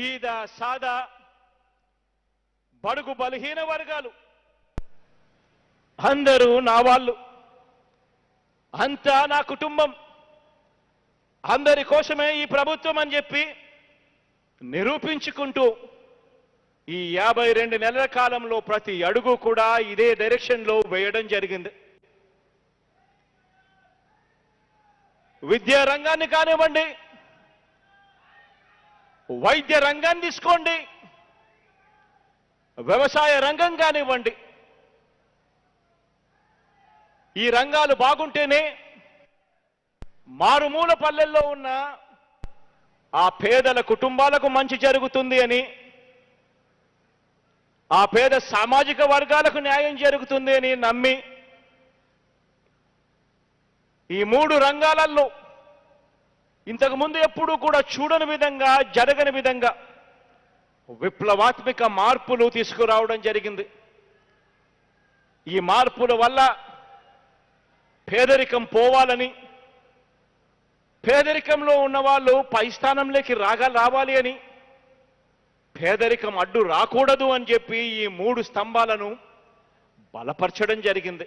ఈద సాదా బడుగు బలహీన వర్గాలు అందరూ నా వాళ్ళు, అంతా నా కుటుంబం, అందరి కోసమే ఈ ప్రభుత్వం అని చెప్పి నిరూపించుకుంటూ ఈ 52 నెలల కాలంలో ప్రతి అడుగు కూడా ఇదే డైరెక్షన్లో వేయడం జరిగింది. విద్యా రంగాన్ని కానివ్వండి, వైద్య రంగాన్ని తీసుకోండి, వ్యవసాయ రంగం కానివ్వండి, ఈ రంగాలు బాగుంటేనే మారుమూల పల్లెల్లో ఉన్న ఆ పేదల కుటుంబాలకు మంచి జరుగుతుంది అని, ఆ పేద సామాజిక వర్గాలకు న్యాయం జరుగుతుంది అని నమ్మి ఈ 3 రంగాలలో ఇంతకుముందు ఎప్పుడూ కూడా చూడని విధంగా, జరగని విధంగా విప్లవాత్మక మార్పులు తీసుకురావడం జరిగింది. ఈ మార్పుల వల్ల పేదరికం పోవాలని, పేదరికంలో ఉన్న వాళ్ళు పై స్థానంలోకి రావాలి అని, పేదరికం అడ్డు రాకూడదు అని చెప్పి ఈ 3 స్తంభాలను బలపరచడం జరిగింది.